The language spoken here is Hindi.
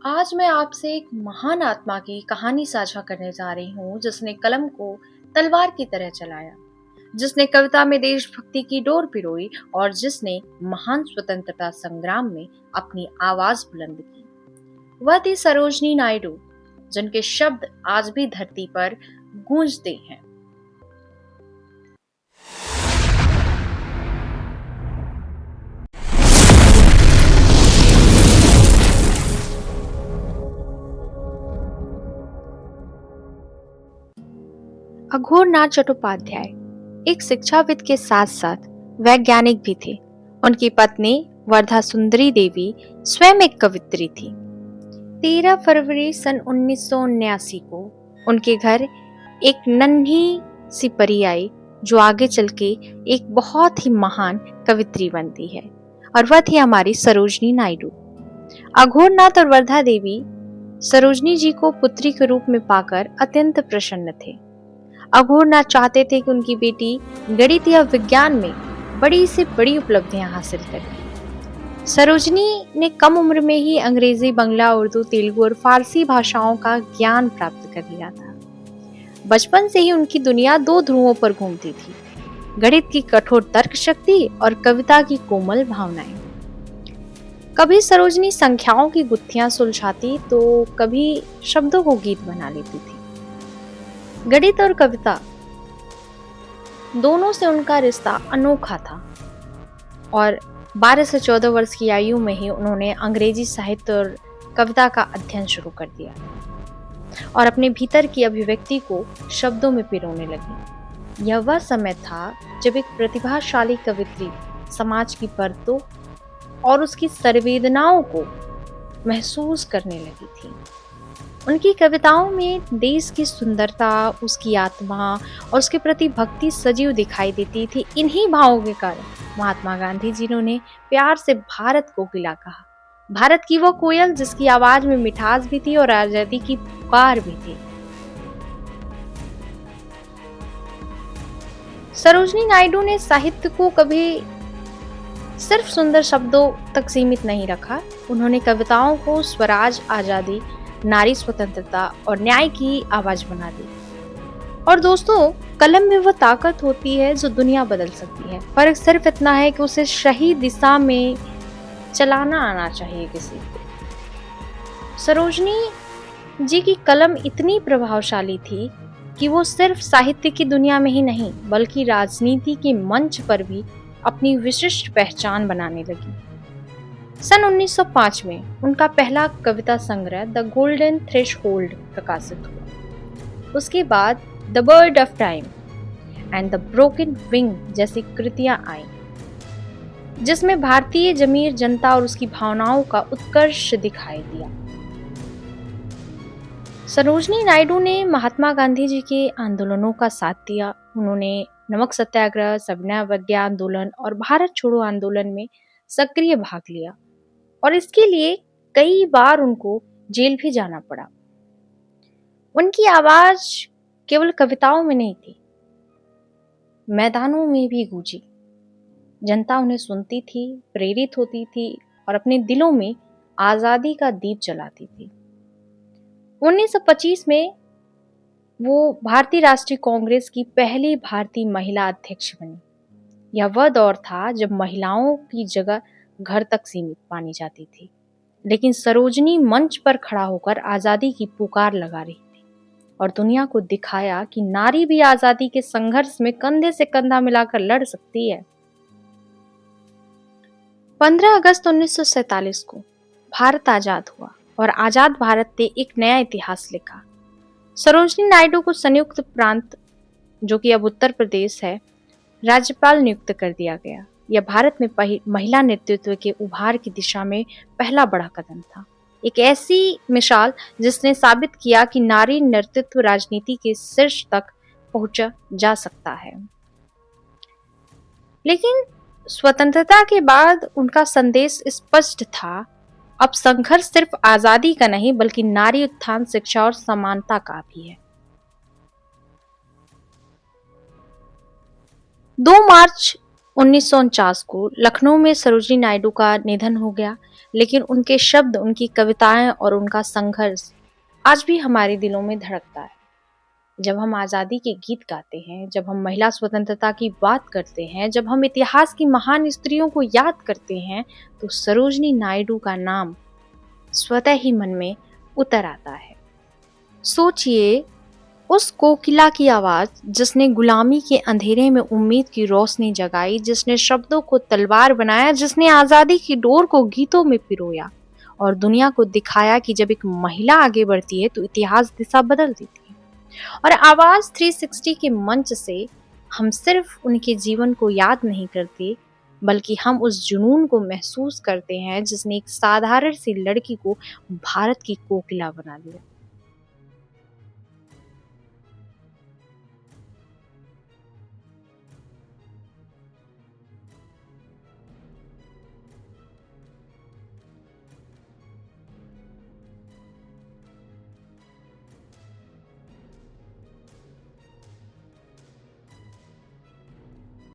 आज मैं आपसे एक महान आत्मा की कहानी साझा करने जा रही हूँ जिसने कलम को तलवार की तरह चलाया, जिसने कविता में देशभक्ति की डोर पिरोई और जिसने महान स्वतंत्रता संग्राम में अपनी आवाज बुलंद की। वह थी सरोजनी नायडू, जिनके शब्द आज भी धरती पर गूंजते हैं। अघोरनाथ चट्टोपाध्याय एक शिक्षाविद के साथ साथ वैज्ञानिक भी थे। उनकी पत्नी वर्धा सुंदरी देवी स्वयं एक कवित्री थी। 13 फरवरी सन 1979 को उनके घर एक नन्ही सी परी आई, जो आगे चल के एक बहुत ही महान कवित्री बनती है, और वह थी हमारी सरोजनी नायडू। अघोरनाथ और वर्धा देवी सरोजनी जी को पुत्री के रूप में पाकर अत्यंत प्रसन्न थे। अघोरनाथ चाहते थे कि उनकी बेटी गणित या विज्ञान में बड़ी से बड़ी उपलब्धियां हासिल करे। सरोजनी ने कम उम्र में ही अंग्रेजी, बंगला, उर्दू, तेलुगु और फारसी भाषाओं का ज्ञान प्राप्त कर लिया था। बचपन से ही उनकी दुनिया दो ध्रुवों पर घूमती थी, गणित की कठोर तर्क शक्ति और कविता की कोमल भावनाएं। कभी सरोजनी संख्याओं की गुत्थियां सुलझाती तो कभी शब्दों को गीत बना लेती थी। गणित और कविता दोनों से उनका रिश्ता अनोखा था और 12 से 14 वर्ष की आयु में ही उन्होंने अंग्रेजी साहित्य और कविता का अध्ययन शुरू कर दिया और अपने भीतर की अभिव्यक्ति को शब्दों में पिरोने लगी। यह वह समय था जब एक प्रतिभाशाली कवित्री समाज की परतों और उसकी संवेदनाओं को महसूस करने लगी थी। उनकी कविताओं में देश की सुंदरता, उसकी आत्मा और उसके प्रति भक्ति सजीव दिखाई देती थी। इन्हीं भावों के कारण महात्मा गांधी जी ने प्यार से भारत कोकिला कहा, भारत की वो कोयल जिसकी आवाज में मिठास भी थी और आजादी की पुकार भी थी। सरोजनी नायडू ने साहित्य को कभी सिर्फ सुंदर शब्दों तक सीमित नहीं रखा। उन्होंने कविताओं को स्वराज, आजादी, नारी स्वतंत्रता और न्याय की आवाज बना दी। और दोस्तों, कलम में वह ताकत होती है जो दुनिया बदल सकती है। फर्क सिर्फ इतना है कि उसे सही दिशा में चलाना आना चाहिए किसी को। सरोजनी जी की कलम इतनी प्रभावशाली थी कि वो सिर्फ साहित्य की दुनिया में ही नहीं बल्कि राजनीति के मंच पर भी अपनी विशिष्ट पहचान बनाने लगी। सन 1905 में उनका पहला कविता संग्रह द गोल्डन थ्रेशहोल्ड प्रकाशित हुआ। उसके बाद the bird of time and the broken wing जैसी कृतियां आईं, जिसमें भारतीय जमीर जनता और उसकी भावनाओं का उत्कर्ष दिखाई दिया। सरोजनी नायडू ने महात्मा गांधी जी के आंदोलनों का साथ दिया। उन्होंने नमक सत्याग्रह, सविनय अवज्ञा आंदोलन और भारत छोड़ो आंदोलन में सक्रिय भाग लिया और इसके लिए कई बार उनको जेल भी जाना पड़ा। उनकी आवाज केवल कविताओं में नहीं थी, मैदानों में भी गूंजी। जनता उन्हें सुनती थी, प्रेरित होती थी और अपने दिलों में आजादी का दीप जलाती थी। 1925 में वो भारतीय राष्ट्रीय कांग्रेस की पहली भारतीय महिला अध्यक्ष बनी। यह वह दौर था जब महिलाओं की जगह घर तक सीमित मानी जाती थी, लेकिन सरोजनी मंच पर खड़ा होकर आजादी की पुकार लगा रही थी और दुनिया को दिखाया कि नारी भी आजादी के संघर्ष में कंधे से कंधा मिलाकर लड़ सकती है। 15 अगस्त 1947 को भारत आजाद हुआ और आजाद भारत ने एक नया इतिहास लिखा। सरोजनी नायडू को संयुक्त प्रांत, जो कि अब उत्तर प्रदेश है, राज्यपाल नियुक्त कर दिया गया। यह भारत में महिला नेतृत्व के उभार की दिशा में पहला बड़ा कदम था, एक ऐसी मिसाल जिसने साबित किया कि नारी नेतृत्व राजनीति के शीर्ष तक पहुंचा जा सकता है। लेकिन स्वतंत्रता के बाद उनका संदेश स्पष्ट था, अब संघर्ष सिर्फ आजादी का नहीं बल्कि नारी उत्थान, शिक्षा और समानता का भी है। 2 मार्च 1949 को लखनऊ में सरोजिनी नायडू का निधन हो गया, लेकिन उनके शब्द, उनकी कविताएं और उनका संघर्ष आज भी हमारे दिलों में धड़कता है। जब हम आज़ादी के गीत गाते हैं, जब हम महिला स्वतंत्रता की बात करते हैं, जब हम इतिहास की महान स्त्रियों को याद करते हैं, तो सरोजिनी नायडू का नाम स्वतः ही मन में उतर आता है। सोचिए, उस कोकिला की आवाज जिसने गुलामी के अंधेरे में उम्मीद की रोशनी जगाई, जिसने शब्दों को तलवार बनाया, जिसने आजादी की डोर को गीतों में पिरोया और दुनिया को दिखाया कि जब एक महिला आगे बढ़ती है तो इतिहास दिशा बदल देती है। और आवाज 360 के मंच से हम सिर्फ उनके जीवन को याद नहीं करते, बल्कि हम उस जुनून को महसूस करते हैं जिसने एक साधारण सी लड़की को भारत की कोकिला बना दिया।